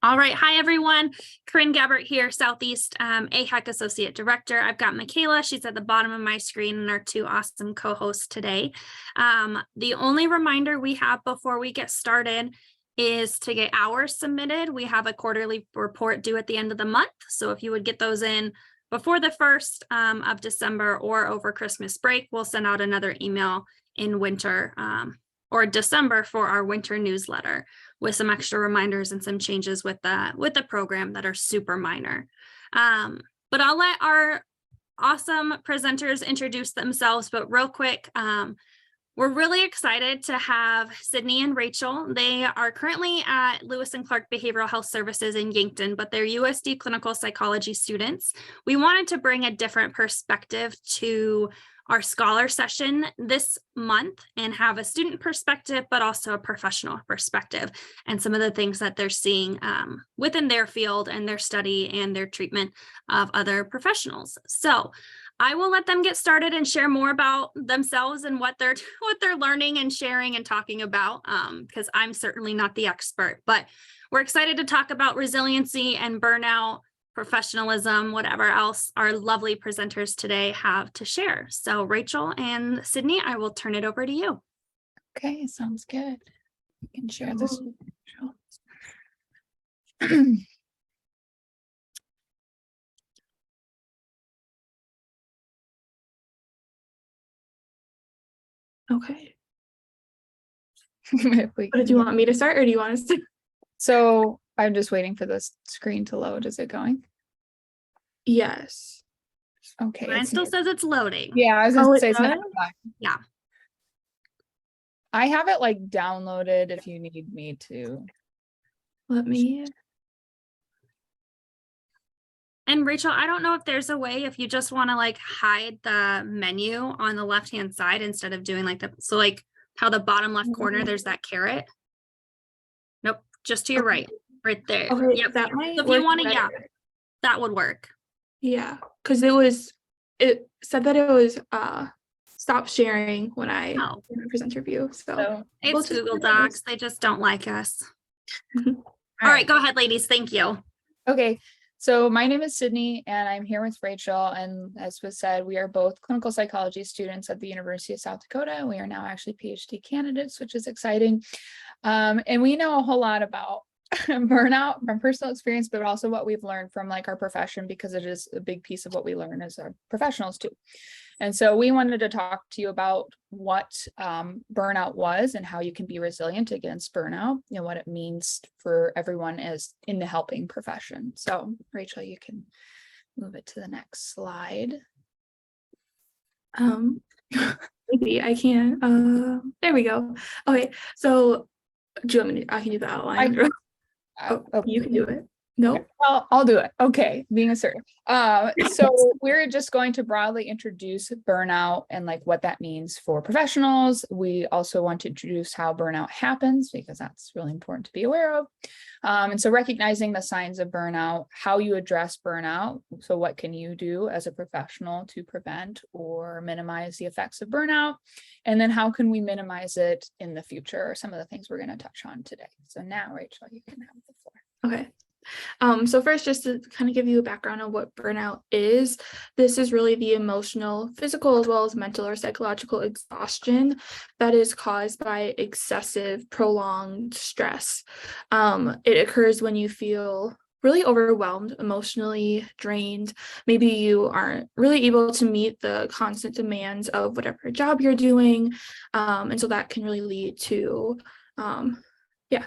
All right. Hi, everyone. Corinne Gabbert here, Southeast AHEC Associate Director. I've got Michaela. She's at the bottom of my screen, and our two awesome co-hosts today. The only reminder we have before we get started is to get hours submitted. We have a quarterly report due at the end of the month. So if you would get those in before the 1st of December or over Christmas break, we'll send out another email in winter or December for our winter newsletter with some extra reminders and some changes with the program that are super minor. But I'll let our awesome presenters introduce themselves, but real quick, we're really excited to have Sydney and Rachel. They are currently at Lewis and Clark Behavioral Health Services in Yankton, but they're USD clinical psychology students. We wanted to bring a different perspective to our scholar session this month and have a student perspective, but also a professional perspective and some of the things that they're seeing within their field and their study and their treatment of other professionals. So I will let them get started and share more about themselves and what they're learning and sharing and talking about, because I'm certainly not the expert, but we're excited to talk about resiliency and burnout, professionalism, whatever else our lovely presenters today have to share. So Rachel and Sydney, I will turn it over to you. Okay, sounds good. You can share this. Okay. But do you want me to start or do you want us to? So I'm just waiting for this screen to load. Is it going? Yes. Okay. Mine still says it's loading. Yeah, I was gonna say it's not. Yeah. I have it like downloaded if you need me to. Let me. And Rachel, I don't know if there's a way if you just want to like hide the menu on the left-hand side instead of doing like like how the bottom left corner, there's that caret. Nope, just to your right there. Okay, yep. That might So if you want to, better. yeah, that would work. Yeah, because it said that it was stop sharing when I presenter view. So it's Google Docs. They just don't like us. All right, go ahead, ladies. Thank you. Okay. So my name is Sydney and I'm here with Rachel. And as was said, we are both clinical psychology students at the University of South Dakota. And we are now actually PhD candidates, which is exciting. And we know a whole lot about burnout from personal experience, but also what we've learned from like our profession, because it is a big piece of what we learn as our professionals too. And so we wanted to talk to you about what burnout was and how you can be resilient against burnout and what it means for everyone as in the helping profession. So Rachel, you can move it to the next slide. Maybe I can. There we go. Okay, so do you want me to, I can do the outline. You can do it. No, I'll do it. Okay, being assertive. So we're just going to broadly introduce burnout and like what that means for professionals. We also want to introduce how burnout happens, because that's really important to be aware of. And so recognizing the signs of burnout, how you address burnout. So what can you do as a professional to prevent or minimize the effects of burnout? And then how can we minimize it in the future, are some of the things we're going to touch on today. So now, Rachel, you can have the floor. Okay. So first, just to kind of give you a background on what burnout is, this is really the emotional, physical, as well as mental or psychological exhaustion that is caused by excessive, prolonged stress. It occurs when you feel really overwhelmed, emotionally drained. Maybe you aren't really able to meet the constant demands of whatever job you're doing. And so that can really lead to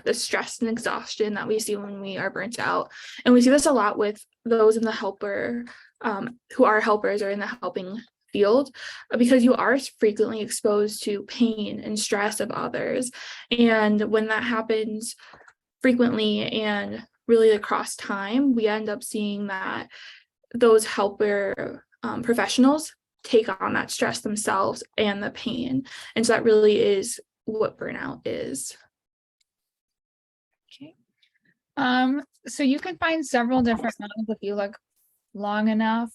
the stress and exhaustion that we see when we are burnt out. And we see this a lot with those in the helper, who are helpers or in the helping field, because you are frequently exposed to pain and stress of others. And when that happens frequently and really across time, we end up seeing that those helper professionals take on that stress themselves and the pain. And so that really is what burnout is. So you can find several different ones if you look long enough.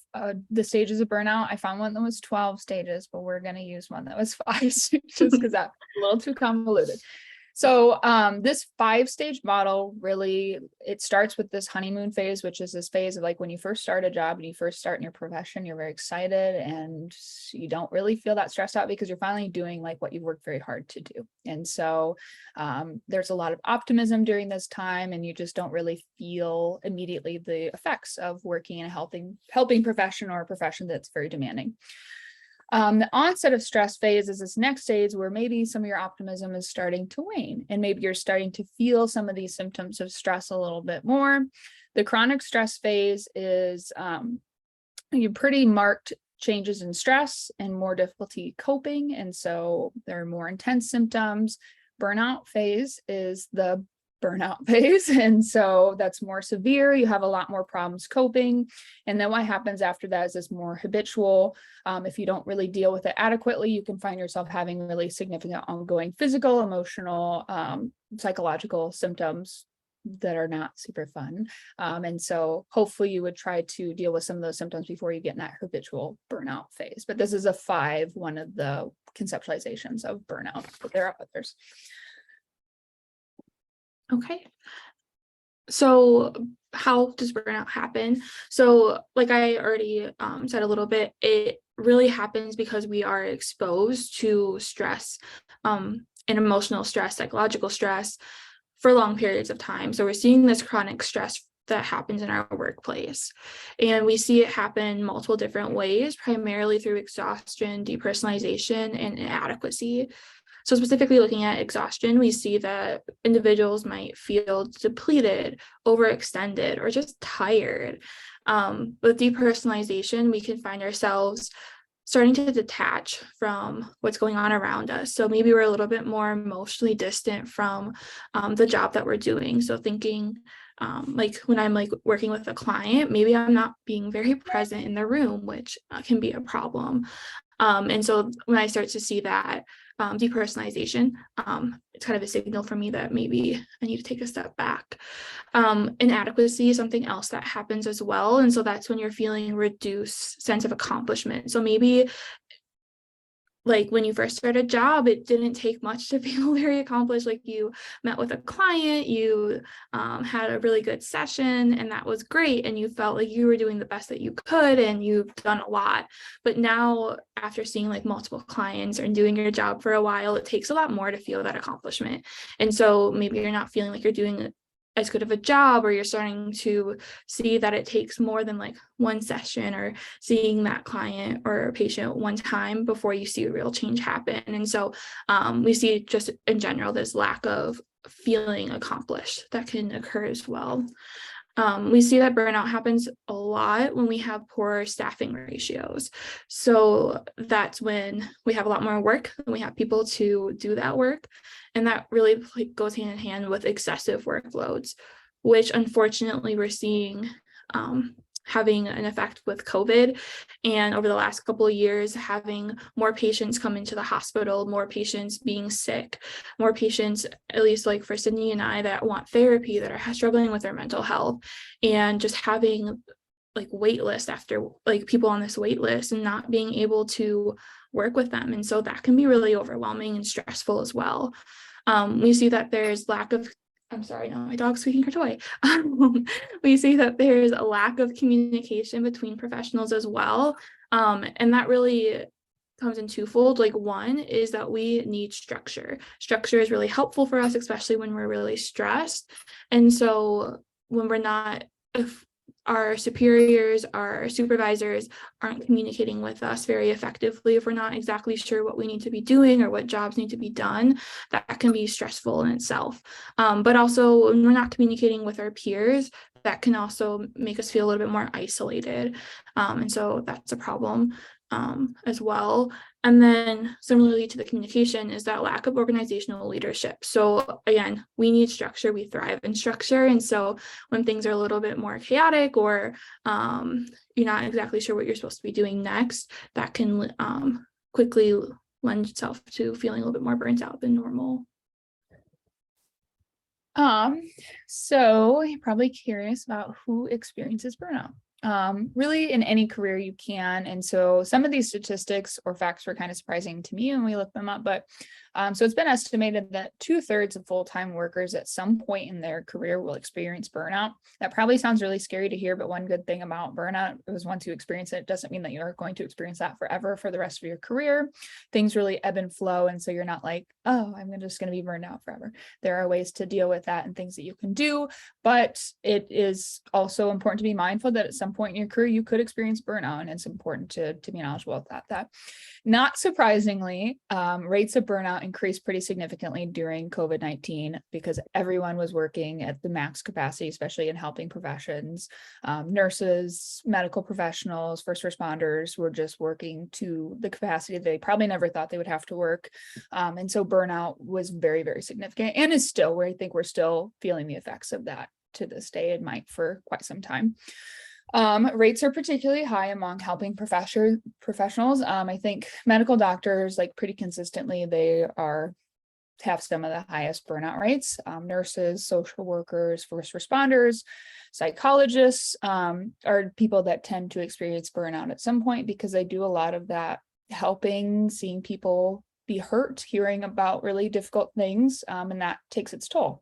The stages of burnout, I found one that was 12 stages, but we're going to use one that was 5 stages because that's a little too convoluted. So this 5-stage model really, it starts with this honeymoon phase, which is this phase of like when you first start a job and you first start in your profession, you're very excited and you don't really feel that stressed out because you're finally doing like what you've worked very hard to do. And so there's a lot of optimism during this time, and you just don't really feel immediately the effects of working in a helping profession, or a profession that's very demanding. The onset of stress phase is this next stage where maybe some of your optimism is starting to wane, and maybe you're starting to feel some of these symptoms of stress a little bit more. The chronic stress phase is you pretty marked changes in stress and more difficulty coping, and so there are more intense symptoms. Burnout phase is the burnout phase, and so that's more severe. You have a lot more problems coping, and then what happens after that is this more habitual. If you don't really deal with it adequately, you can find yourself having really significant ongoing physical, emotional, psychological symptoms that are not super fun. And so hopefully you would try to deal with some of those symptoms before you get in that habitual burnout phase. But this is one of the conceptualizations of burnout, but there are others. Okay. So how does burnout happen? So like I already said a little bit, it really happens because we are exposed to stress, and emotional stress, psychological stress for long periods of time. So we're seeing this chronic stress that happens in our workplace, and we see it happen multiple different ways, primarily through exhaustion, depersonalization, and inadequacy. So specifically looking at exhaustion, we see that individuals might feel depleted, overextended, or just tired. With depersonalization, we can find ourselves starting to detach from what's going on around us. So maybe we're a little bit more emotionally distant from the job that we're doing. So thinking like when I'm like working with a client, maybe I'm not being very present in the room, which can be a problem. And so when I start to see that depersonalization, it's kind of a signal for me that maybe I need to take a step back. Inadequacy is something else that happens as well. And so that's when you're feeling reduced sense of accomplishment. So maybe like when you first started a job, it didn't take much to feel very accomplished. Like you met with a client, you had a really good session, and that was great. And you felt like you were doing the best that you could, and you've done a lot. But now, after seeing like multiple clients and doing your job for a while, it takes a lot more to feel that accomplishment. And so maybe you're not feeling like you're doing as good of a job, or you're starting to see that it takes more than like one session or seeing that client or patient one time before you see a real change happen. And so we see just in general this lack of feeling accomplished that can occur as well. We see that burnout happens a lot when we have poor staffing ratios. So that's when we have a lot more work and we have people to do that work. And that really goes hand in hand with excessive workloads, which unfortunately we're seeing having an effect with COVID. And over the last couple of years, having more patients come into the hospital, more patients being sick, more patients, at least like for Sydney and I, that want therapy, that are struggling with their mental health, and just having like wait list after like people on this wait list and not being able to work with them. And so that can be really overwhelming and stressful as well. We see that there's lack of I'm sorry, no, my dog's squeaking her toy. We see that there's a lack of communication between professionals as well. And that really comes in twofold. Like one is that we need structure. Structure is really helpful for us, especially when we're really stressed. And so when we're not, if our superiors, our supervisors aren't communicating with us very effectively, if we're not exactly sure what we need to be doing or what jobs need to be done, that can be stressful in itself. But also when we're not communicating with our peers, that can also make us feel a little bit more isolated. And so that's a problem as well. And then similarly to the communication is that lack of organizational leadership. So again, we need structure, we thrive in structure. And so when things are a little bit more chaotic, or you're not exactly sure what you're supposed to be doing next, that can quickly lend itself to feeling a little bit more burnt out than normal. So you're probably curious about who experiences burnout. Really in any career you can. And so some of these statistics or facts were kind of surprising to me when we looked them up, but So it's been estimated that 2/3 of full-time workers at some point in their career will experience burnout. That probably sounds really scary to hear, but one good thing about burnout is once you experience it, doesn't mean that you're going to experience that forever for the rest of your career. Things really ebb and flow. And so you're not like, oh, I'm just going to be burned out forever. There are ways to deal with that and things that you can do, but it is also important to be mindful that at some point in your career, you could experience burnout, and it's important to be knowledgeable about that. Not surprisingly, rates of burnout increased pretty significantly during COVID-19 because everyone was working at the max capacity, especially in helping professions. Nurses, medical professionals, first responders were just working to the capacity they probably never thought they would have to work. And so burnout was very, very significant, and is still, where I think we're still feeling the effects of that to this day, and might for quite some time. Rates are particularly high among helping professionals. I think medical doctors, like pretty consistently, they have some of the highest burnout rates. Nurses, social workers, first responders, psychologists are people that tend to experience burnout at some point because they do a lot of that helping, seeing people be hurt, hearing about really difficult things, and that takes its toll.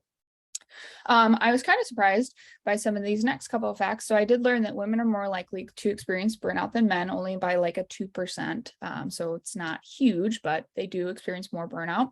I was kind of surprised by some of these next couple of facts. So I did learn that women are more likely to experience burnout than men, only by like a 2%. So it's not huge, but they do experience more burnout.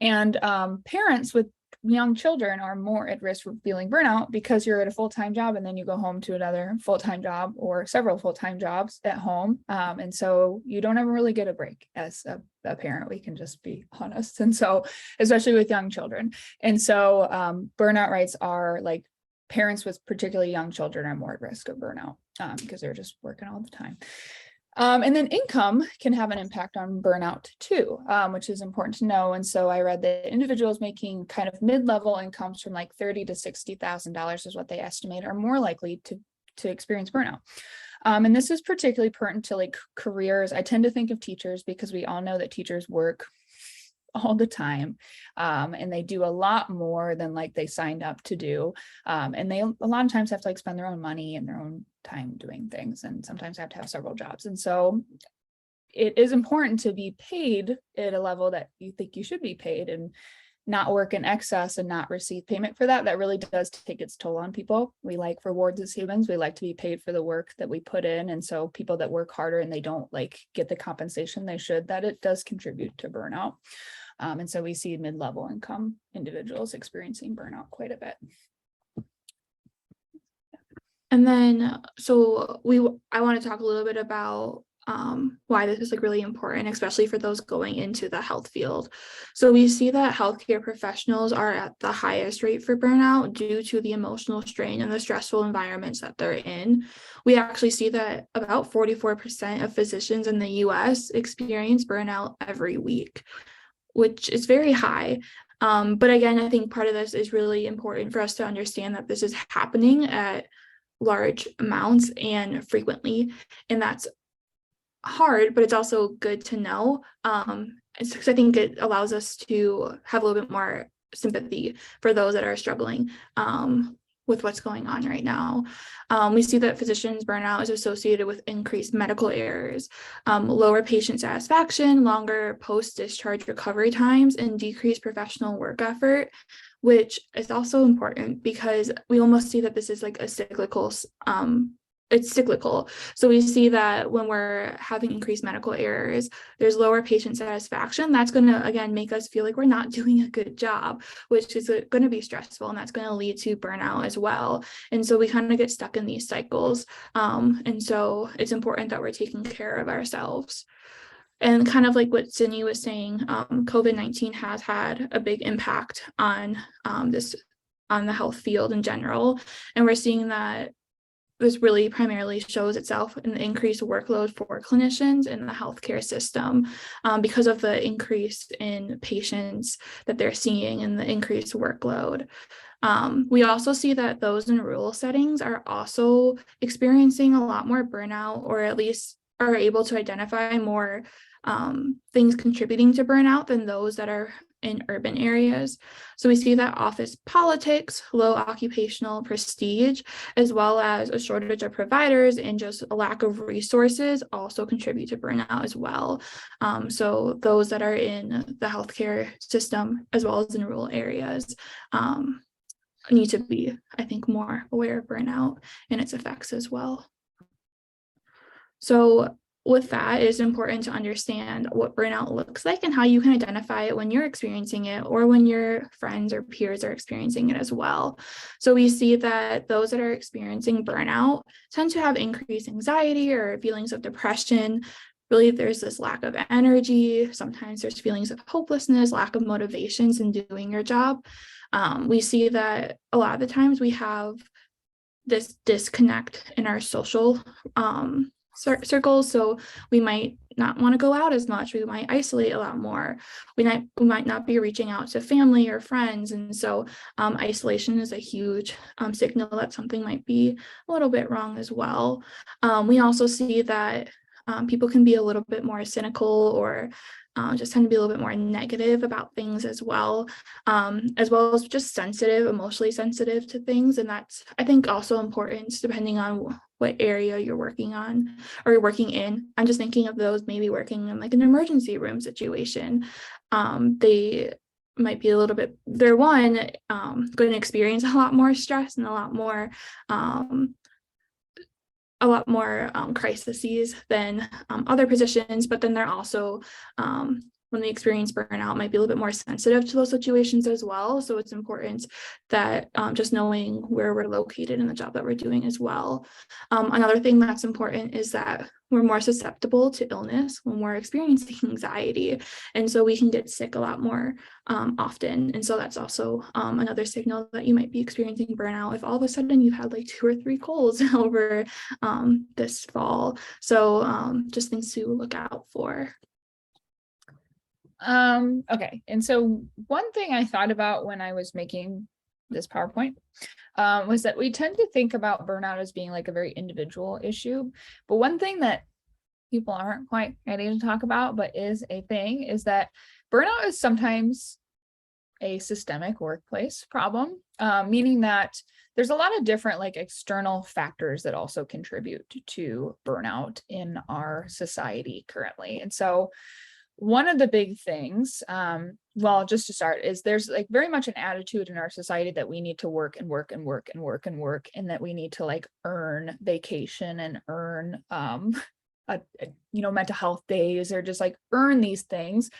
And parents with young children are more at risk for feeling burnout because you're at a full-time job and then you go home to another full-time job or several full-time jobs at home. And so you don't ever really get a break as a parent, we can just be honest. And so, especially with young children. And so burnout rates are like, parents with particularly young children are more at risk of burnout because they're just working all the time. And then income can have an impact on burnout too, which is important to know. And so I read that individuals making kind of mid-level incomes from like $30,000 to $60,000 is what they estimate are more likely to experience burnout. And this is particularly pertinent to like careers. I tend to think of teachers because we all know that teachers work all the time, and they do a lot more than like they signed up to do, and they a lot of times have to like spend their own money and their own time doing things, and sometimes have to have several jobs. And so it is important to be paid at a level that you think you should be paid, and not work in excess and not receive payment for that. That really does take its toll on people. We like rewards as humans. We like to be paid for the work that we put in. And so people that work harder and they don't like get the compensation they should, that it does contribute to burnout. And so we see mid-level income individuals experiencing burnout quite a bit. And then, so I want to talk a little bit about why this is like really important, especially for those going into the health field. So we see that healthcare professionals are at the highest rate for burnout due to the emotional strain and the stressful environments that they're in. We actually see that about 44% of physicians in the US experience burnout every week, which is very high. But again, I think part of this is really important for us to understand that this is happening at large amounts and frequently, and that's hard, but it's also good to know. Because I think it allows us to have a little bit more sympathy for those that are struggling with what's going on right now. We see that physicians' burnout is associated with increased medical errors, lower patient satisfaction, longer post-discharge recovery times, and decreased professional work effort, which is also important because we almost see that this is like a cyclical, it's cyclical. So we see that when we're having increased medical errors, there's lower patient satisfaction. That's going to, again, make us feel like we're not doing a good job, which is going to be stressful, and that's going to lead to burnout as well. And so we kind of get stuck in these cycles. And so it's important that we're taking care of ourselves. And kind of like what Sydney was saying, COVID-19 has had a big impact on on the health field in general. And we're seeing that this really primarily shows itself in the increased workload for clinicians in the healthcare system because of the increase in patients that they're seeing and the increased workload. We also see that those in rural settings are also experiencing a lot more burnout, or at least are able to identify more things contributing to burnout than those that are in urban areas. So we see that office politics, low occupational prestige, as well as a shortage of providers and just a lack of resources also contribute to burnout as well. So those that are in the healthcare system, as well as in rural areas, need to be, I think, more aware of burnout and its effects as well. So with that, it's important to understand what burnout looks like and how you can identify it when you're experiencing it or when your friends or peers are experiencing it as well. So we see that those that are experiencing burnout tend to have increased anxiety or feelings of depression. Really, there's this lack of energy. Sometimes there's feelings of hopelessness, lack of motivations in doing your job. We see that a lot of the times we have this disconnect in our social circles. So we might not want to go out as much. We might isolate a lot more. We might not be reaching out to family or friends. And so isolation is a huge signal that something might be a little bit wrong as well. We also see that people can be a little bit more cynical or just tend to be a little bit more negative about things as well as just sensitive, emotionally sensitive to things. And that's, I think, also important depending on what area you're working on or you're working in. I'm just thinking of those maybe working in like an emergency room situation. They might be a little bit, they're going to experience a lot more stress and a lot more crises than other positions, but then they're also, when they experience burnout, might be a little bit more sensitive to those situations as well. So it's important that just knowing where we're located in the job that we're doing as well. Another thing that's important is that we're more susceptible to illness when we're experiencing anxiety. And so we can get sick a lot more often. And so that's also another signal that you might be experiencing burnout if all of a sudden you've had like 2 or 3 colds over this fall. So just things to look out for. Okay. And so one thing I thought about when I was making this PowerPoint was that we tend to think about burnout as being like a very individual issue. But one thing that people aren't quite ready to talk about, but is a thing, is that burnout is sometimes a systemic workplace problem, meaning that there's a lot of different like external factors that also contribute to burnout in our society currently. And so one of the big things, well, just to start, is there's like very much an attitude in our society that we need to work and work and work and work and work, and that we need to like earn vacation and earn mental health days, or just like earn these things.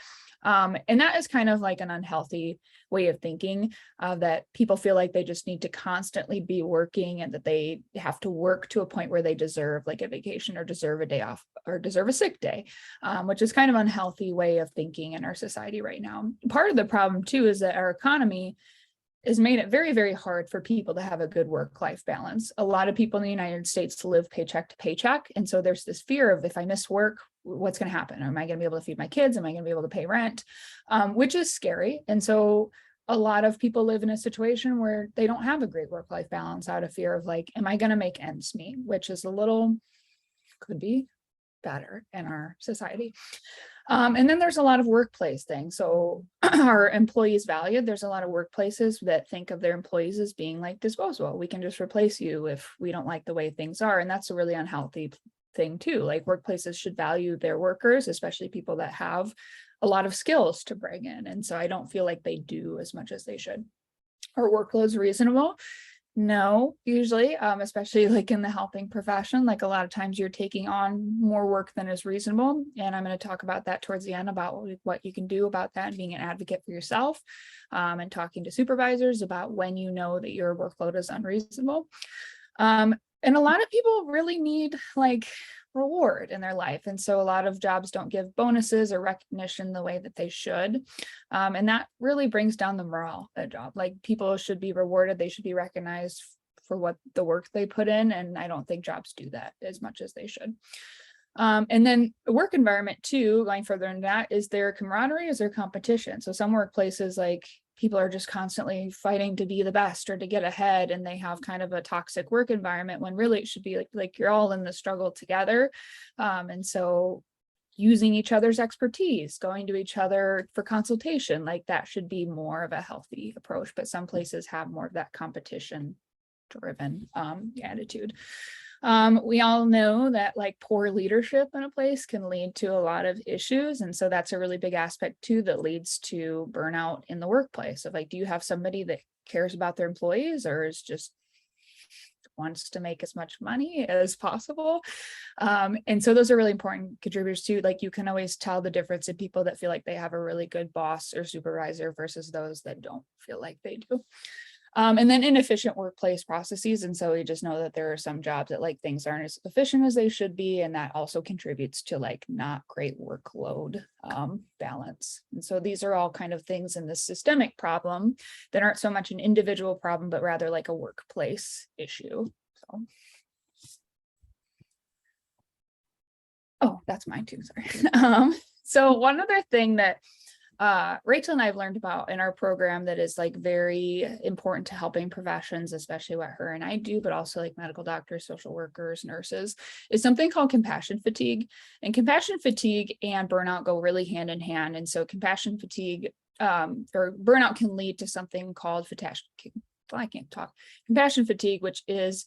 And that is kind of like an unhealthy way of thinking, that people feel like they just need to constantly be working and that they have to work to a point where they deserve like a vacation or deserve a day off or deserve a sick day, which is kind of an unhealthy way of thinking in our society right now. Part of the problem too is that our economy has made it very, very hard for people to have a good work-life balance. A lot of people in the United States live paycheck to paycheck. And so there's this fear of, if I miss work, what's going to happen? Am I going to be able to feed my kids? Am I going to be able to pay rent? Which is scary. And so a lot of people live in a situation where they don't have a great work-life balance out of fear of like, am I going to make ends meet? Which is could be better in our society. And then there's a lot of workplace things. So our employees valued, there's a lot of workplaces that think of their employees as being like disposable. We can just replace you if we don't like the way things are. And that's a really unhealthy thing too. Like workplaces should value their workers, especially people that have a lot of skills to bring in. And so I don't feel like they do as much as they should. Are workloads reasonable? No, usually, especially like in the helping profession, like a lot of times you're taking on more work than is reasonable. And I'm going to talk about that towards the end, about what you can do about that and being an advocate for yourself, and talking to supervisors about when you know that your workload is unreasonable. And a lot of people really need like reward in their life. And so a lot of jobs don't give bonuses or recognition the way that they should. And that really brings down the morale of a job. Like people should be rewarded. They should be recognized for what the work they put in. And I don't think jobs do that as much as they should. And then the work environment too, going further into that, is there camaraderie, is there competition? So some workplaces, like people are just constantly fighting to be the best or to get ahead, and they have kind of a toxic work environment when really it should be like you're all in the struggle together. And so using each other's expertise, going to each other for consultation. Like that should be more of a healthy approach, but some places have more of that competition driven attitude. We all know that like poor leadership in a place can lead to a lot of issues. And so that's a really big aspect too, that leads to burnout in the workplace of like, do you have somebody that cares about their employees or is just wants to make as much money as possible? And so those are really important contributors too. Like you can always tell the difference in people that feel like they have a really good boss or supervisor versus those that don't feel like they do. And then inefficient workplace processes. And so we just know that there are some jobs that like things aren't as efficient as they should be. And that also contributes to like not great workload balance. And so these are all kind of things in this systemic problem that aren't so much an individual problem, but rather like a workplace issue. So. Oh, that's mine too, sorry. So one other thing that Rachel and I have learned about in our program that is like very important to helping professions, especially what her and I do, but also like medical doctors, social workers, nurses, is something called compassion fatigue. And compassion fatigue and burnout go really hand in hand. And so compassion fatigue or burnout can lead to something called compassion fatigue, which is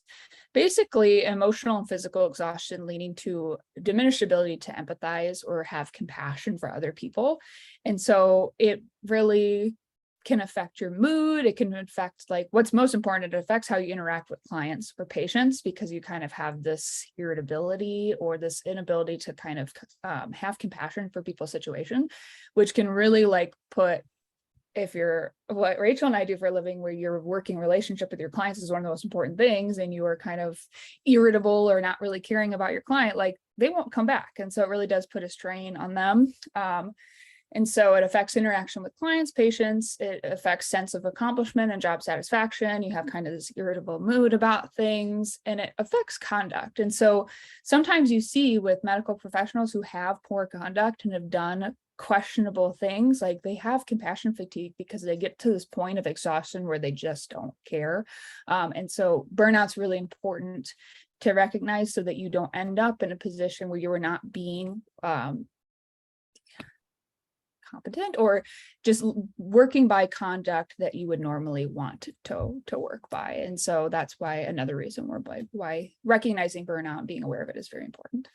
basically emotional and physical exhaustion leading to diminished ability to empathize or have compassion for other people. And so it really can affect your mood. It can affect like what's most important. It affects how you interact with clients or patients because you kind of have this irritability or this inability to kind of have compassion for people's situation, which can really like put, if you're what Rachel and I do for a living, where your working relationship with your clients is one of the most important things, and you are kind of irritable or not really caring about your client, like they won't come back. And so it really does put a strain on them. And so it affects interaction with clients, patients, it affects sense of accomplishment and job satisfaction. You have kind of this irritable mood about things, and it affects conduct. And so sometimes you see with medical professionals who have poor conduct and have done questionable things, like they have compassion fatigue because they get to this point of exhaustion where they just don't care. And so burnout's really important to recognize so that you don't end up in a position where you are not being competent or just working by conduct that you would normally want to work by. And so that's why another reason why recognizing burnout and being aware of it is very important.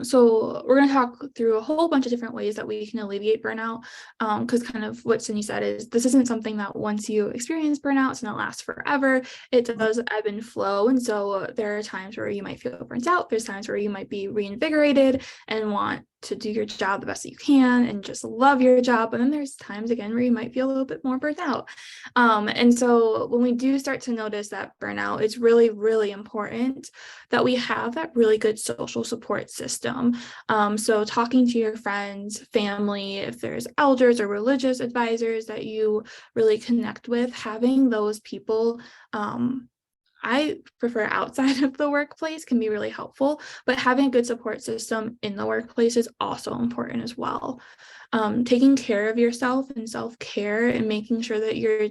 So we're going to talk through a whole bunch of different ways that we can alleviate burnout, because kind of what Cindy said is this isn't something that once you experience burnout, it's going to last forever. It does ebb and flow. And so there are times where you might feel burnt out. There's times where you might be reinvigorated and want to do your job the best that you can and just love your job. And then there's times again where you might feel a little bit more burnt out. And so when we do start to notice that burnout, it's really, really important that we have that really good social support system. So talking to your friends, family, if there's elders or religious advisors that you really connect with, having those people, I prefer outside of the workplace, can be really helpful, but having a good support system in the workplace is also important as well. Taking care of yourself and self-care and making sure that you're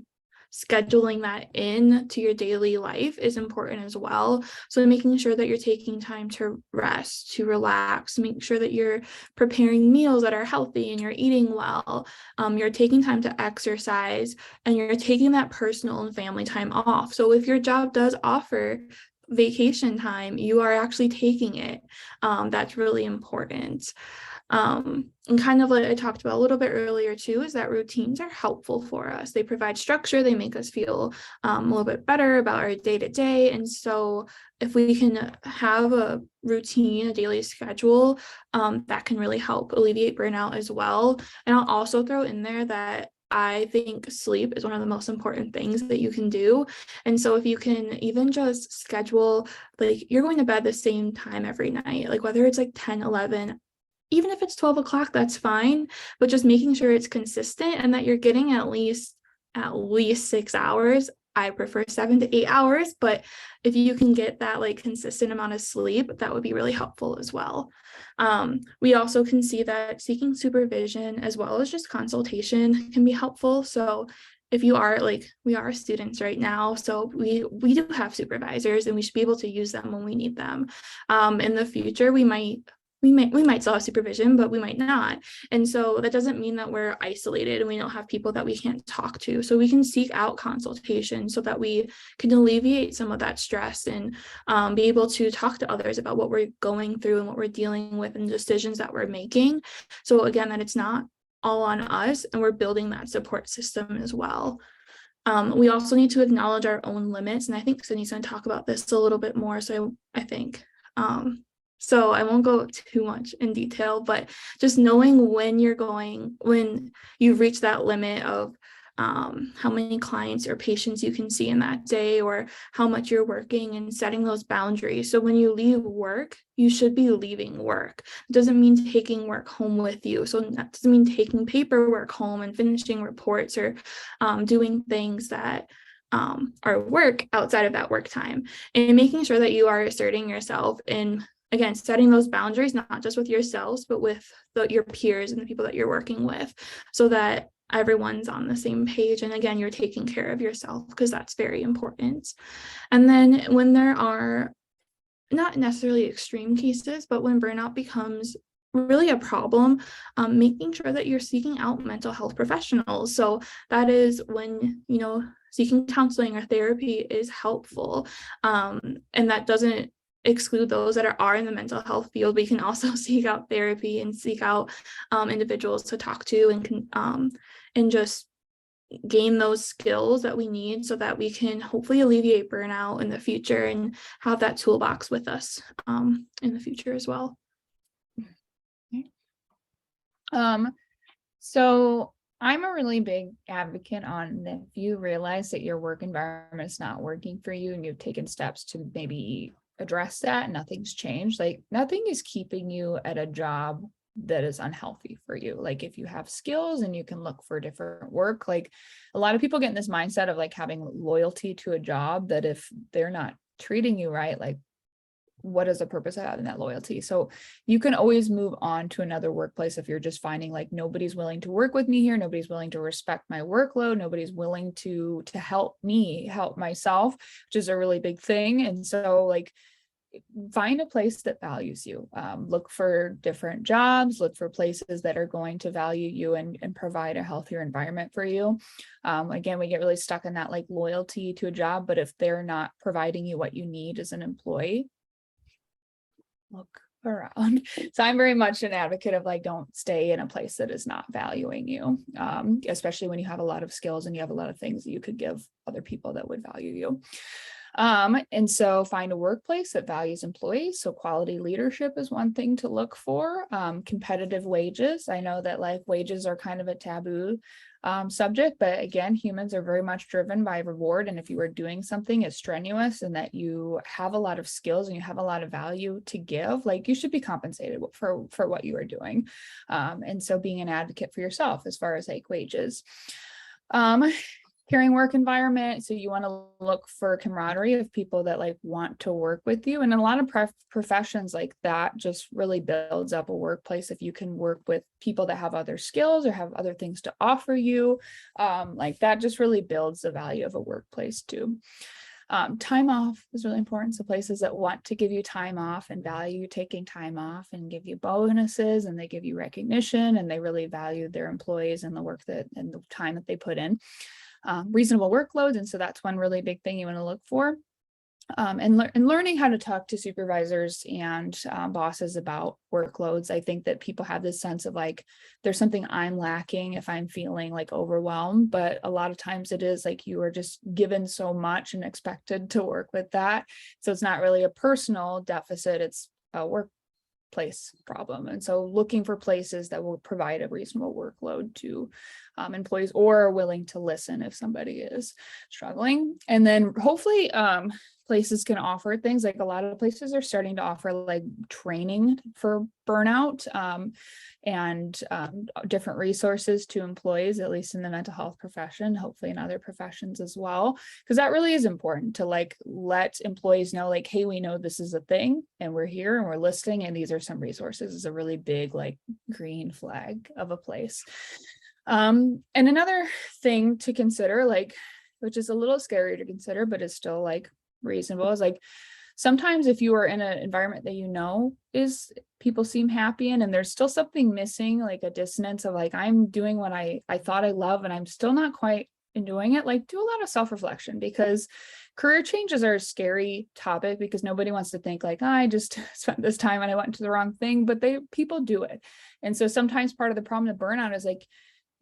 scheduling that in to your daily life is important as well. So making sure that you're taking time to rest, to relax, make sure that you're preparing meals that are healthy and you're eating well. You're taking time to exercise and you're taking that personal and family time off. So if your job does offer vacation time, you are actually taking it. That's really important. And kind of like I talked about a little bit earlier too, is that routines are helpful for us. They provide structure, they make us feel a little bit better about our day-to-day. And so if we can have a routine, a daily schedule, that can really help alleviate burnout as well. And I'll also throw in there that I think sleep is one of the most important things that you can do. And so if you can even just schedule, like you're going to bed the same time every night, like whether it's like 10, 11, even if it's 12 o'clock, that's fine, but just making sure it's consistent and that you're getting at least 6 hours. I prefer 7 to 8 hours, but if you can get that like consistent amount of sleep, that would be really helpful as well. We also can see that seeking supervision as well as just consultation can be helpful. So if you are like, we are students right now, so we do have supervisors, and we should be able to use them when we need them. In the future, we might still have supervision, but we might not. And so that doesn't mean that we're isolated and we don't have people that we can't talk to. So we can seek out consultation so that we can alleviate some of that stress and be able to talk to others about what we're going through and what we're dealing with and decisions that we're making. So again, that it's not all on us, and we're building that support system as well. We also need to acknowledge our own limits. And I think Sydney's going to talk about this a little bit more. So I think, so I won't go too much in detail, but just knowing when you've reached that limit of how many clients or patients you can see in that day, or how much you're working, and setting those boundaries. So when you leave work, you should be leaving work. It doesn't mean taking work home with you. So that doesn't mean taking paperwork home and finishing reports, or doing things that are work outside of that work time, and making sure that you are asserting yourself in, again, setting those boundaries, not just with yourselves, but with your peers and the people that you're working with, so that everyone's on the same page. And again, you're taking care of yourself, because that's very important. And then when there are not necessarily extreme cases, but when burnout becomes really a problem, making sure that you're seeking out mental health professionals. So that is when, seeking counseling or therapy is helpful. And that doesn't exclude those that are in the mental health field. We can also seek out therapy and seek out individuals to talk to, and just gain those skills that we need so that we can hopefully alleviate burnout in the future and have that toolbox with us in the future as well. So I'm a really big advocate on, if you realize that your work environment is not working for you and you've taken steps to maybe address that, nothing's changed, like nothing is keeping you at a job that is unhealthy for you. Like if you have skills and you can look for different work, like a lot of people get in this mindset of like having loyalty to a job, that if they're not treating you right, like what is the purpose of having that loyalty? So you can always move on to another workplace if you're just finding like nobody's willing to work with me here, nobody's willing to respect my workload, nobody's willing to help me help myself, which is a really big thing. And so like find a place that values you. Look for different jobs, look for places that are going to value you and provide a healthier environment for you. Again, we get really stuck in that like loyalty to a job, but if they're not providing you what you need as an employee, look around. So I'm very much an advocate of like, don't stay in a place that is not valuing you, especially when you have a lot of skills and you have a lot of things that you could give other people that would value you. And so find a workplace that values employees. So quality leadership is one thing to look for. Competitive wages. I know that like wages are kind of a taboo subject, but again, humans are very much driven by reward. And if you are doing something as strenuous and that you have a lot of skills and you have a lot of value to give, like you should be compensated for what you are doing. And so being an advocate for yourself as far as like wages. Caring work environment. So you want to look for camaraderie of people that like want to work with you. And in a lot of professions like that just really builds up a workplace. If you can work with people that have other skills or have other things to offer you, like that just really builds the value of a workplace too. Time off is really important. So places that want to give you time off and value taking time off and give you bonuses and they give you recognition and they really value their employees and the work and the time that they put in. Reasonable workloads. And so that's one really big thing you want to look for. And learning how to talk to supervisors and bosses about workloads. I think that people have this sense of like, there's something I'm lacking if I'm feeling like overwhelmed, but a lot of times it is like you are just given so much and expected to work with that. So it's not really a personal deficit, it's a workplace problem. And so looking for places that will provide a reasonable workload to employees or are willing to listen if somebody is struggling. And then hopefully places can offer things, like a lot of places are starting to offer like training for burnout and different resources to employees, at least in the mental health profession, hopefully in other professions as well, because that really is important to like let employees know like, hey, we know this is a thing and we're here and we're listening and these are some resources. Is a really big like green flag of a place. And another thing to consider, like, which is a little scary to consider, but is still like reasonable, is like, sometimes if you are in an environment that you know is people seem happy in, and there's still something missing, like a dissonance of like, I'm doing what I thought I love and I'm still not quite enjoying it, like do a lot of self-reflection, because career changes are a scary topic because nobody wants to think like, I just spent this time and I went to the wrong thing, but people do it. And so sometimes part of the problem of burnout is like,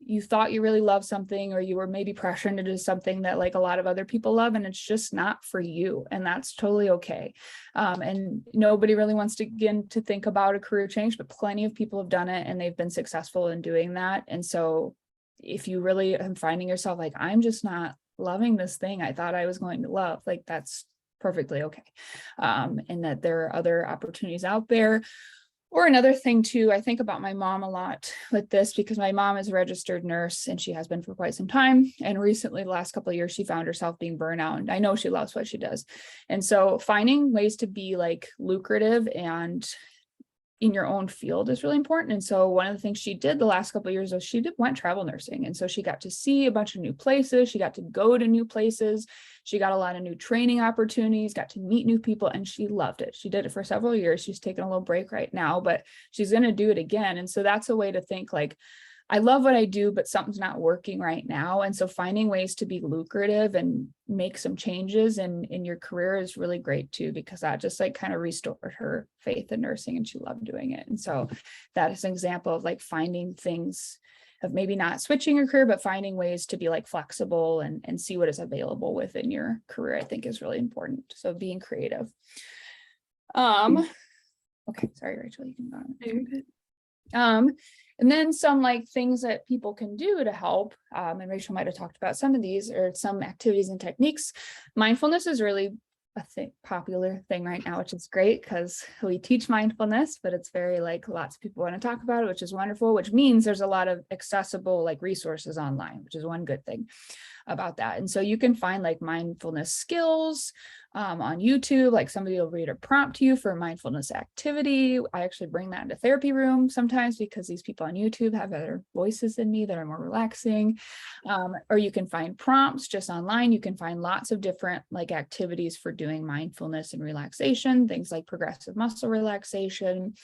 you thought you really loved something, or you were maybe pressured to do something that like a lot of other people love, and it's just not for you, and that's totally okay. And nobody really wants to begin to think about a career change, but plenty of people have done it and they've been successful in doing that. And so if you really are finding yourself like, I'm just not loving this thing I thought I was going to love, like that's perfectly okay. And that there are other opportunities out there. Or another thing too, I think about my mom a lot with this, because my mom is a registered nurse and she has been for quite some time. And recently, the last couple of years, she found herself being burnout. And I know she loves what she does. And so finding ways to be like lucrative and in your own field is really important. And so one of the things she did the last couple of years was went travel nursing. And so she got to see a bunch of new places. She got to go to new places. She got a lot of new training opportunities, got to meet new people, and she loved it. She did it for several years. She's taking a little break right now, but she's going to do it again. And so that's a way to think like, I love what I do, but something's not working right now. And so finding ways to be lucrative and make some changes in your career is really great too, because that just like kind of restored her faith in nursing and she loved doing it. And so that is an example of like finding things of maybe not switching your career, but finding ways to be like flexible and see what is available within your career, I think is really important. So being creative. Okay, sorry, Rachel, you can go on. And then some like things that people can do to help, and Rachel might have talked about some of these, or some activities and techniques. Mindfulness is really a popular thing right now, which is great because we teach mindfulness, but it's very like lots of people want to talk about it, which is wonderful, which means there's a lot of accessible like resources online, which is one good thing about that. And so you can find like mindfulness skills on YouTube, like somebody will read a prompt to you for a mindfulness activity. I actually bring that into therapy room sometimes because these people on YouTube have better voices than me that are more relaxing. Or you can find prompts just online. You can find lots of different like activities for doing mindfulness and relaxation. Things like progressive muscle relaxation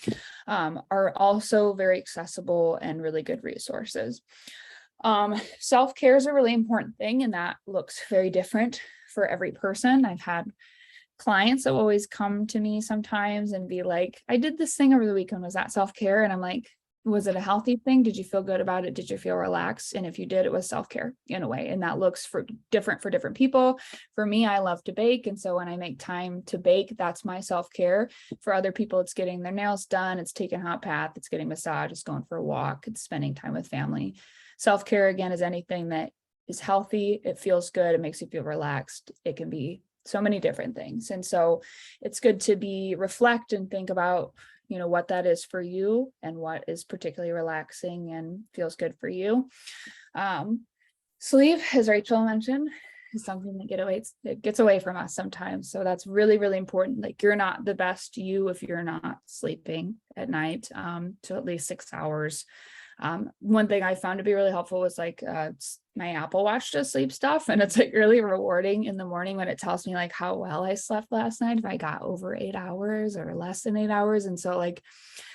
are also very accessible and really good resources. Self-care is a really important thing, and that looks very different for every person. I've had clients that will always come to me sometimes and be like, I did this thing over the weekend. Was that self-care? And I'm like, was it a healthy thing? Did you feel good about it? Did you feel relaxed? And if you did, it was self-care in a way. And that looks different for different people. For me, I love to bake. And so when I make time to bake, that's my self-care. For other people, it's getting their nails done. It's taking a hot bath. It's getting massage. It's going for a walk. It's spending time with family. Self-care, again, is anything that is healthy. It feels good. It makes you feel relaxed. It can be so many different things. And so it's good to reflect and think about, you know, what that is for you and what is particularly relaxing and feels good for you. Sleep, as Rachel mentioned, is something that gets away from us sometimes. So that's really, really important. Like you're not the best you if you're not sleeping at night to at least 6 hours. One thing I found to be really helpful was like my Apple Watch does sleep stuff, and it's like really rewarding in the morning when it tells me like how well I slept last night, if I got over 8 hours or less than 8 hours. And so like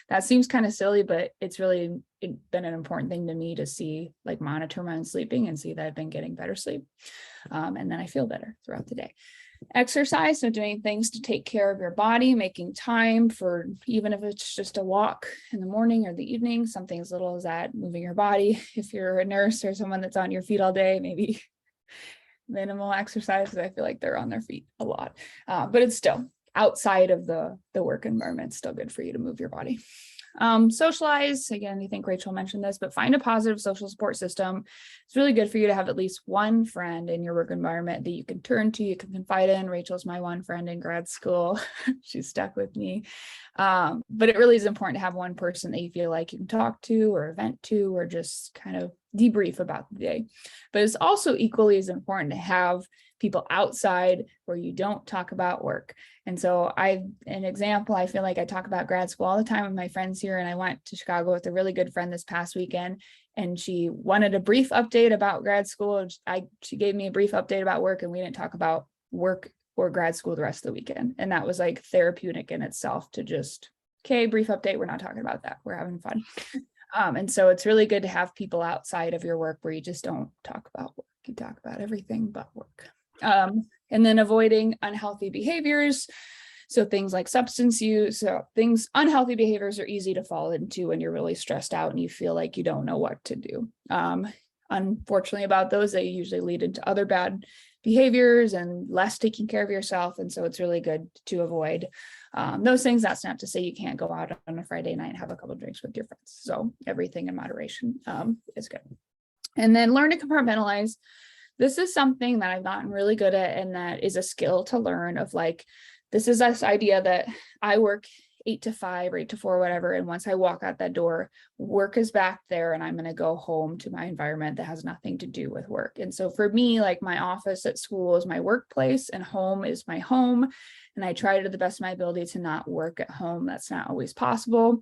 that seems kind of silly, but it's really been an important thing to me to see, like monitor my own sleeping and see that I've been getting better sleep. And then I feel better throughout the day. Exercise, so doing things to take care of your body, making time for, even if it's just a walk in the morning or the evening, something as little as that, moving your body. If you're a nurse or someone that's on your feet all day, maybe minimal exercise, because I feel like they're on their feet a lot, but it's still outside of the work environment, still good for you to move your body. Socialize, again, I think Rachel mentioned this, but find a positive social support system. It's really good for you to have at least one friend in your work environment that you can turn to, you can confide in. Rachel's my one friend in grad school. She's stuck with me. But it really is important to have one person that you feel like you can talk to or vent to, or just kind of debrief about the day. But it's also equally as important to have people outside where you don't talk about work. And so an example, I feel like I talk about grad school all the time with my friends here, and I went to Chicago with a really good friend this past weekend, and she wanted a brief update about grad school. She gave me a brief update about work, and we didn't talk about work or grad school the rest of the weekend. And that was like therapeutic in itself to just, okay, brief update. We're not talking about that. We're having fun. And so it's really good to have people outside of your work where you just don't talk about work. You talk about everything but work. And then avoiding unhealthy behaviors. So things like substance use, unhealthy behaviors are easy to fall into when you're really stressed out and you feel like you don't know what to do. Unfortunately about those, they usually lead into other bad behaviors and less taking care of yourself. And so it's really good to avoid those things. That's not to say you can't go out on a Friday night and have a couple of drinks with your friends. So everything in moderation is good. And then learn to compartmentalize. This is something that I've gotten really good at, and that is a skill to learn of like, this is this idea that I work 8 to 5 or 8 to 4, whatever. And once I walk out that door, work is back there and I'm going to go home to my environment that has nothing to do with work. And so for me, like my office at school is my workplace and home is my home. And I try to the best of my ability to not work at home. That's not always possible.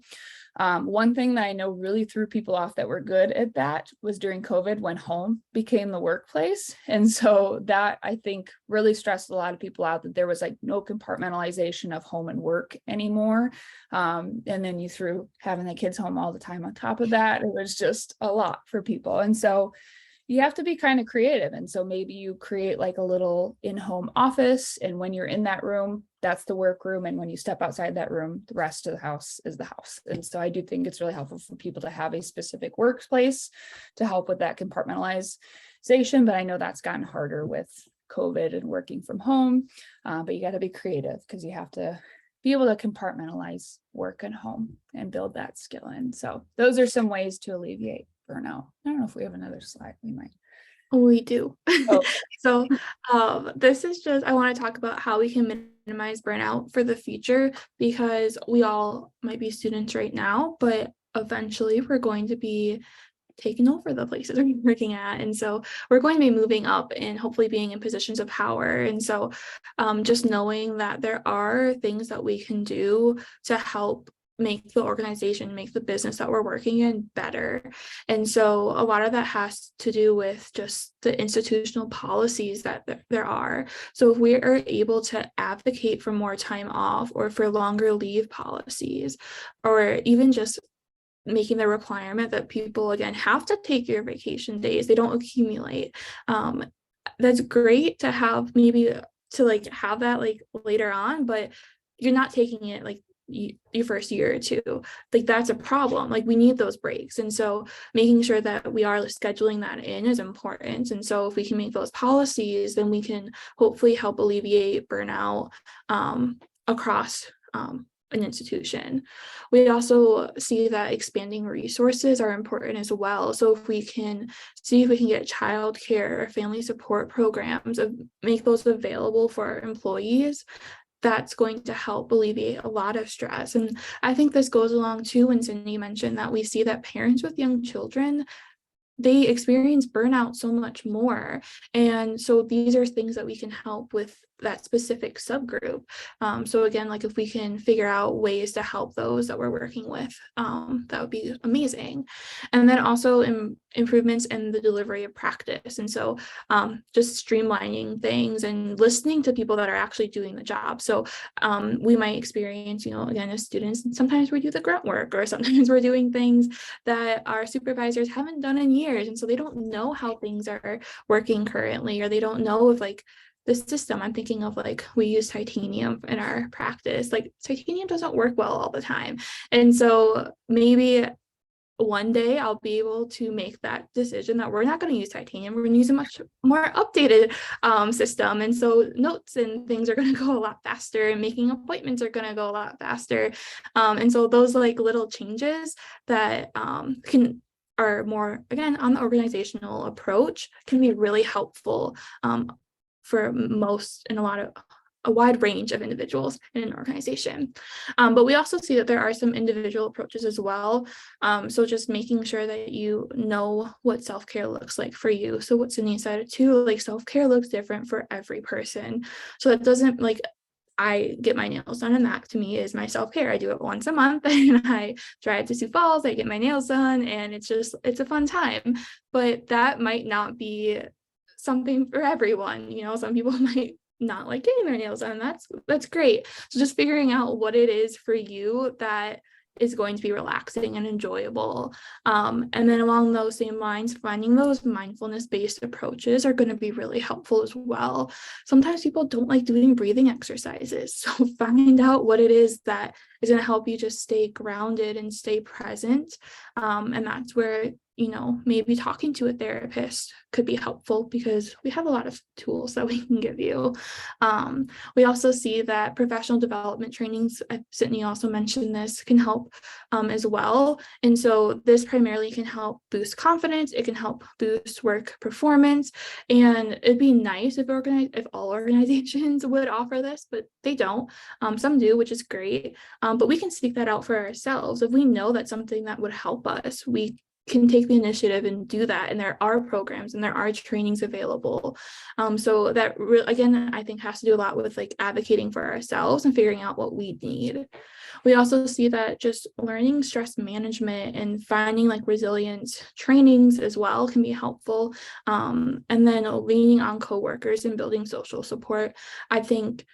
One thing that I know really threw people off that were good at that was during COVID when home became the workplace. And so that I think really stressed a lot of people out, that there was like no compartmentalization of home and work anymore. And then you threw having the kids home all the time on top of that. It was just a lot for people. And so you have to be kind of creative. And so maybe you create like a little in-home office, and when you're in that room, that's the work room. And when you step outside that room, the rest of the house is the house. And so I do think it's really helpful for people to have a specific workplace to help with that compartmentalization. But I know that's gotten harder with COVID and working from home. But you got to be creative because you have to be able to compartmentalize work and home and build that skill in. So those are some ways to alleviate burnout. I don't know if we have another slide. We might. We do. Oh. So this is just, I want to talk about how we can minimize burnout for the future, because we all might be students right now, but eventually we're going to be taking over the places we're working at. And so we're going to be moving up and hopefully being in positions of power. And so just knowing that there are things that we can do to help make the organization, make the business that we're working in better. And so a lot of that has to do with just the institutional policies that there are. So if we are able to advocate for more time off or for longer leave policies, or even just making the requirement that people, again, have to take your vacation days, they don't accumulate. That's great to have, maybe to like have that like later on, but you're not taking it like your first year or two. Like that's a problem. Like we need those breaks. And so making sure that we are scheduling that in is important. And so if we can make those policies, then we can hopefully help alleviate burnout across an institution. We also see that expanding resources are important as well. So if we can see if we can get childcare or family support programs, make those available for our employees, that's going to help alleviate a lot of stress. And I think this goes along too when Cindy mentioned that we see that parents with young children, they experience burnout so much more. And so these are things that we can help with that specific subgroup. So again, like if we can figure out ways to help those that we're working with, that would be amazing. And then also improvements in the delivery of practice. And so just streamlining things and listening to people that are actually doing the job. So we might experience, again, as students, sometimes we do the grunt work, or sometimes we're doing things that our supervisors haven't done in years. And so they don't know how things are working currently, or they don't know if like the system, I'm thinking of like, we use titanium in our practice, like titanium doesn't work well all the time. And so maybe one day I'll be able to make that decision that we're not going to use titanium. We're going to use a much more updated system. And so notes and things are going to go a lot faster, and making appointments are going to go a lot faster. And so those like little changes that are more, again, on the organizational approach can be really helpful for most and a wide range of individuals in an organization. But we also see that there are some individual approaches as well. So just making sure that you know what self-care looks like for you. So what Sydney said too, like self-care looks different for every person. So that doesn't like, I get my nails done, and that to me is my self-care. I do it once a month and I drive to Sioux Falls, I get my nails done, and it's a fun time. But that might not be something for everyone. Some people might not like getting their nails done. That's great. So just figuring out what it is for you that is going to be relaxing and enjoyable. And then along those same lines, finding those mindfulness-based approaches are going to be really helpful as well. Sometimes people don't like doing breathing exercises. So find out what it is that is going to help you just stay grounded and stay present. And that's where maybe talking to a therapist could be helpful, because we have a lot of tools that we can give you. We also see that professional development trainings, Sydney also mentioned this, can help as well. And so this primarily can help boost confidence. It can help boost work performance. And it'd be nice if all organizations would offer this, but they don't. Some do, which is great. But we can seek that out for ourselves. If we know that's something that would help us, we can take the initiative and do that. And there are programs and there are trainings available. So that again, I think has to do a lot with like advocating for ourselves and figuring out what we need. We also see that just learning stress management and finding like resilience trainings as well can be helpful. And then leaning on coworkers and building social support. I think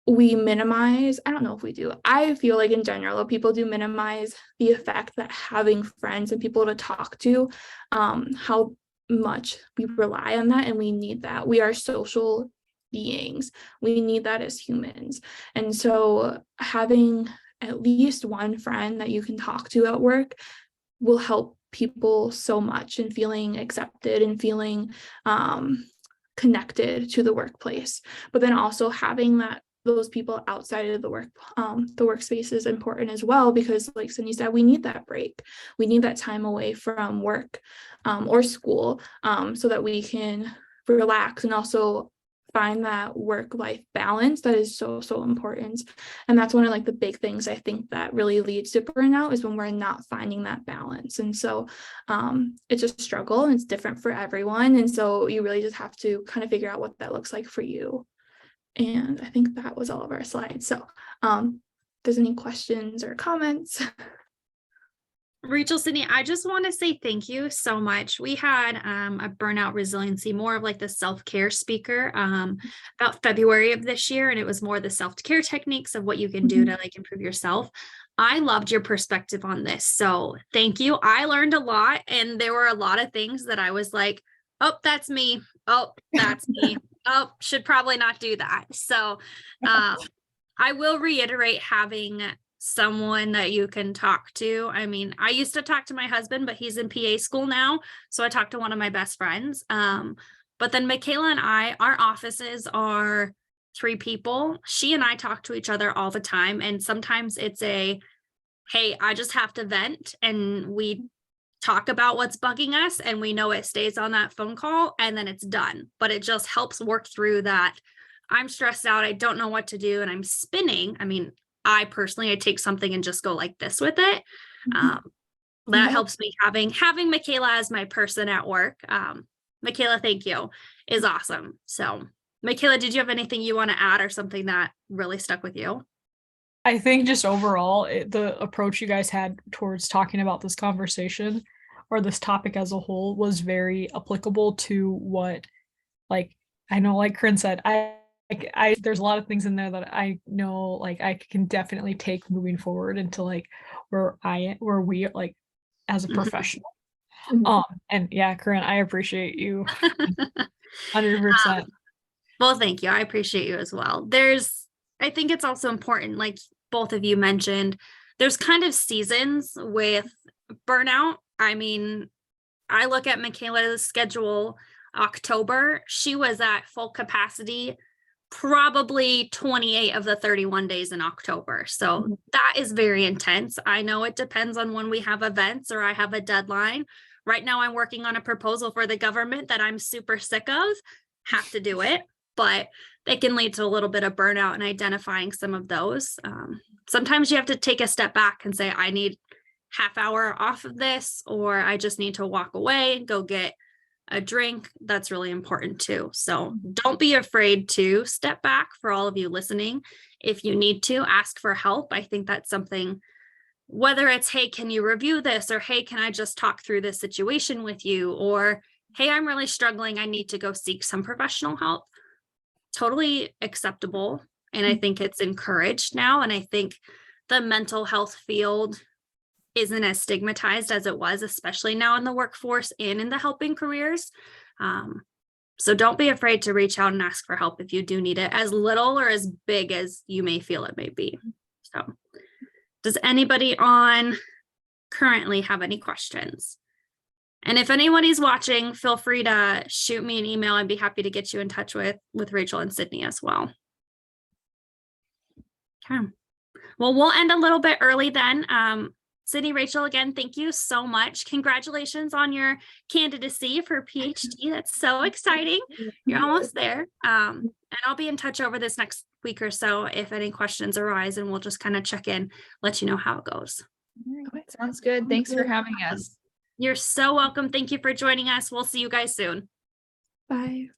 we minimize, I don't know if we do, I feel like in general, people do minimize the effect that having friends and people to talk to, how much we rely on that, and we need that. We are social beings. We need that as humans. And so having at least one friend that you can talk to at work will help people so much, and feeling accepted and feeling connected to the workplace. But then also having those people outside of the workspace is important as well, because like Cindy said, we need that break. We need that time away from work or school, so that we can relax and also find that work-life balance that is so important. And that's one of like the big things I think that really leads to burnout, is when we're not finding that balance. And so it's a struggle, and it's different for everyone. And so you really just have to kind of figure out what that looks like for you. And I think that was all of our slides. So if there's any questions or comments. Rachel, Sydney, I just want to say thank you so much. We had a burnout resiliency, more of like the self-care speaker about February of this year. And it was more the self-care techniques of what you can do to like improve yourself. I loved your perspective on this. So thank you. I learned a lot, and there were a lot of things that I was like, oh, that's me. Oh, that's me. Oh, should probably not do that. So I will reiterate having someone that you can talk to. I mean, I used to talk to my husband, but he's in PA school now. So I talked to one of my best friends. But then Michaela and I, our offices are 3 people. She and I talk to each other all the time. And sometimes it's hey, I just have to vent, and we talk about what's bugging us, and we know it stays on that phone call, and then it's done. But it just helps work through that. I'm stressed out, I don't know what to do, and I'm spinning. I mean, I take something and just go like this with it. That helps me having Michaela as my person at work. Michaela, thank you, is awesome. So Michaela, did you have anything you want to add, or something that really stuck with you? I think just overall, the approach you guys had towards talking about this conversation or this topic as a whole was very applicable to what, like, I know, like Corinne said, there's a lot of things in there that I know, like, I can definitely take moving forward into like where we like as a professional. And yeah, Corinne, I appreciate you 100%. Well, thank you. I appreciate you as well. I think it's also important, like both of you mentioned, there's kind of seasons with burnout. I mean, I look at Michaela's schedule, October, she was at full capacity probably 28 of the 31 days in October. So that is very intense. I know it depends on when we have events or I have a deadline. Right now, I'm working on a proposal for the government that I'm super sick of, have to do it, but they can lead to a little bit of burnout, and identifying some of those. Sometimes you have to take a step back and say, I need half hour off of this, or I just need to walk away and go get a drink, that's really important too. So don't be afraid to step back. For all of you listening, if you need to ask for help, I think that's something, whether it's, hey, can you review this? Or, hey, can I just talk through this situation with you? Or, hey, I'm really struggling, I need to go seek some professional help. Totally acceptable. And I think it's encouraged now. And I think the mental health field isn't as stigmatized as it was, especially now in the workforce and in the helping careers. So don't be afraid to reach out and ask for help if you do need it, as little or as big as you may feel it may be. So does anybody on currently have any questions? And if anybody's watching, feel free to shoot me an email. I'd be happy to get you in touch with Rachel and Sydney as well. Okay. Well, we'll end a little bit early then. Sydney, Rachel, again, thank you so much. Congratulations on your candidacy for PhD. That's so exciting. You're almost there. And I'll be in touch over this next week or so if any questions arise, and we'll just kind of check in, let you know how it goes. Okay, sounds good. Thanks for having us. You're so welcome. Thank you for joining us. We'll see you guys soon. Bye.